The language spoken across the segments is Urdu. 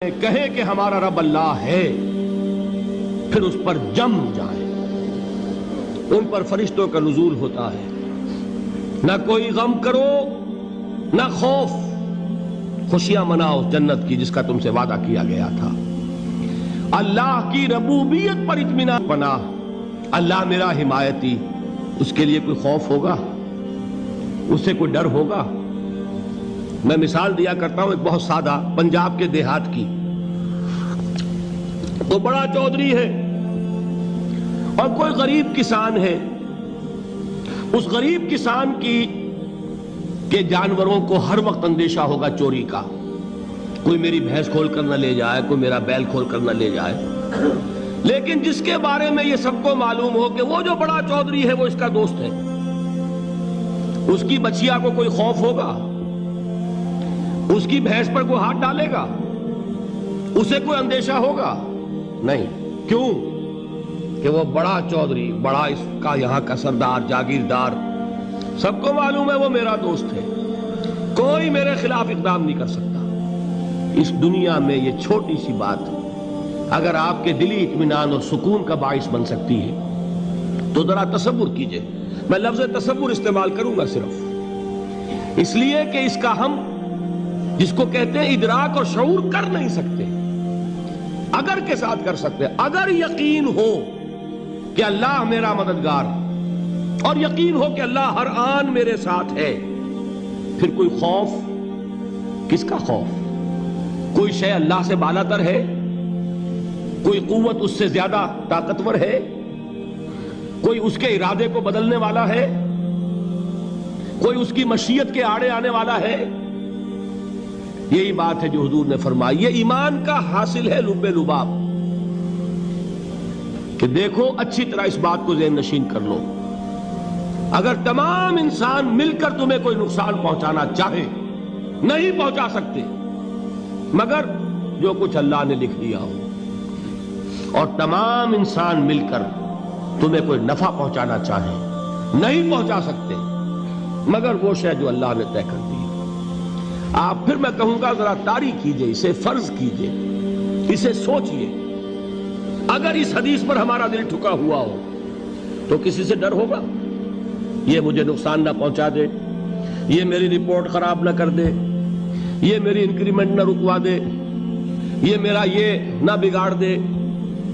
کہے کہ ہمارا رب اللہ ہے، پھر اس پر جم جائیں، ان پر فرشتوں کا نزول ہوتا ہے، نہ کوئی غم کرو نہ خوف، خوشیاں مناؤ جنت کی جس کا تم سے وعدہ کیا گیا تھا۔ اللہ کی ربوبیت پر اطمینان بنا، اللہ میرا حمایتی، اس کے لیے کوئی خوف ہوگا؟ اس سے کوئی ڈر ہوگا؟ میں مثال دیا کرتا ہوں ایک بہت سادہ، پنجاب کے دیہات کی۔ وہ بڑا چودھری ہے اور کوئی غریب کسان ہے، اس غریب کسان کے جانوروں کو ہر وقت اندیشہ ہوگا چوری کا، کوئی میری بھینس کھول کر نہ لے جائے، کوئی میرا بیل کھول کر نہ لے جائے۔ لیکن جس کے بارے میں یہ سب کو معلوم ہو کہ وہ جو بڑا چودھری ہے وہ اس کا دوست ہے، اس کی بچیا کو کوئی خوف ہوگا؟ اس کی بھینس پر کوئی ہاتھ ڈالے گا؟ اسے کوئی اندیشہ ہوگا؟ نہیں۔ کیوں؟ کہ وہ بڑا چودھری، بڑا اس کا یہاں کا سردار، جاگیردار، سب کو معلوم ہے وہ میرا دوست ہے، کوئی میرے خلاف اقدام نہیں کر سکتا۔ اس دنیا میں یہ چھوٹی سی بات اگر آپ کے دلی اطمینان اور سکون کا باعث بن سکتی ہے تو ذرا تصور کیجئے۔ میں لفظ تصور استعمال کروں گا صرف اس لیے کہ اس کا ہم جس کو کہتے ہیں ادراک اور شعور کر نہیں سکتے، اگر کے ساتھ کر سکتے۔ اگر یقین ہو کہ اللہ میرا مددگار اور یقین ہو کہ اللہ ہر آن میرے ساتھ ہے، پھر کوئی خوف؟ کس کا خوف؟ کوئی شے اللہ سے بالاتر ہے؟ کوئی قوت اس سے زیادہ طاقتور ہے؟ کوئی اس کے ارادے کو بدلنے والا ہے؟ کوئی اس کی مشیت کے آڑے آنے والا ہے؟ یہی بات ہے جو حضور نے فرمائی۔ یہ ایمان کا حاصل ہے لب لباب، کہ دیکھو اچھی طرح اس بات کو ذہن نشین کر لو، اگر تمام انسان مل کر تمہیں کوئی نقصان پہنچانا چاہے نہیں پہنچا سکتے، مگر جو کچھ اللہ نے لکھ دیا ہو، اور تمام انسان مل کر تمہیں کوئی نفع پہنچانا چاہے نہیں پہنچا سکتے، مگر وہ شے جو اللہ نے طے کر دی۔ آپ پھر میں کہوں گا ذرا طاری کیجئے، اسے فرض کیجئے، اسے سوچئے۔ اگر اس حدیث پر ہمارا دل ٹھکا ہوا ہو تو کسی سے ڈر ہوگا؟ یہ مجھے نقصان نہ پہنچا دے، یہ میری رپورٹ خراب نہ کر دے، یہ میری انکریمنٹ نہ رکوا دے، یہ میرا یہ نہ بگاڑ دے،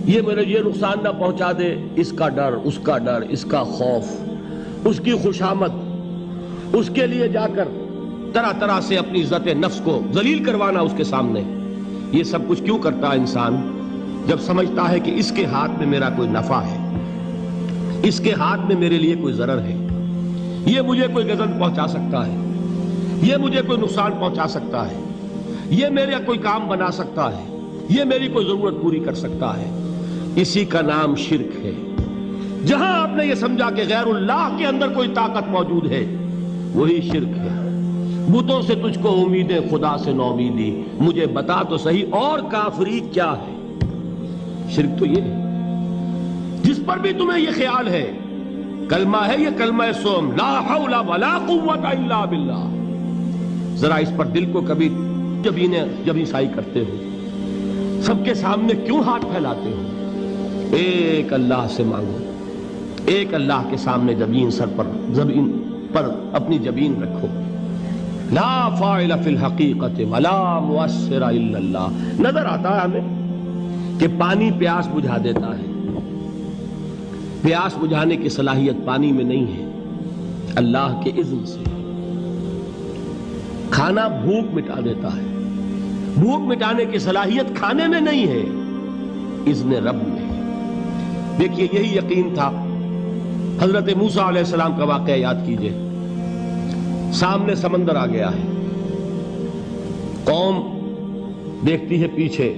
یہ میرے یہ نقصان نہ پہنچا دے۔ اس کا ڈر، اس کا ڈر، اس کا خوف، اس کی خوشامد، اس کے لیے جا کر طرح طرح سے اپنی عزت نفس کو ذلیل کروانا اس کے سامنے، یہ سب کچھ کیوں کرتا ہے انسان؟ جب سمجھتا ہے کہ اس کے ہاتھ میں میرا کوئی نفع ہے، اس کے ہاتھ میں میرے لیے کوئی ضرر ہے، یہ مجھے کوئی غضب پہنچا سکتا ہے، یہ مجھے کوئی نقصان پہنچا سکتا ہے، یہ میرا کوئی کام بنا سکتا ہے، یہ میری کوئی ضرورت پوری کر سکتا ہے، اسی کا نام شرک ہے۔ جہاں آپ نے یہ سمجھا کہ غیر اللہ کے اندر کوئی طاقت موجود ہے، وہی شرک ہے۔ بتوں سے تجھ کو امیدیں، خدا سے نومیدی، مجھے بتا تو صحیح اور کافری کیا ہے؟ شرک تو یہ ہے۔ جس پر بھی تمہیں یہ خیال ہے، کلمہ ہے یہ کلمہ سوم، لا حول ولا قوت الا باللہ، ذرا اس پر دل کو کبھی جبیں سائی کرتے ہو، سب کے سامنے کیوں ہاتھ پھیلاتے ہو؟ ایک اللہ سے مانگو، ایک اللہ کے سامنے زمین پر اپنی جبین رکھو۔ لا فاعل فی الحقیقت ولا مؤثر الا اللہ۔ نظر آتا ہے ہمیں کہ پانی پیاس بجھا دیتا ہے، پیاس بجھانے کی صلاحیت پانی میں نہیں ہے، اللہ کے اذن سے۔ کھانا بھوک مٹا دیتا ہے، بھوک مٹانے کی صلاحیت کھانے میں نہیں ہے، اذن رب میں۔ دیکھیے یہی یقین تھا حضرت موسیٰ علیہ السلام کا واقعہ یاد کیجئے۔ سامنے سمندر آ گیا ہے، قوم دیکھتی ہے پیچھے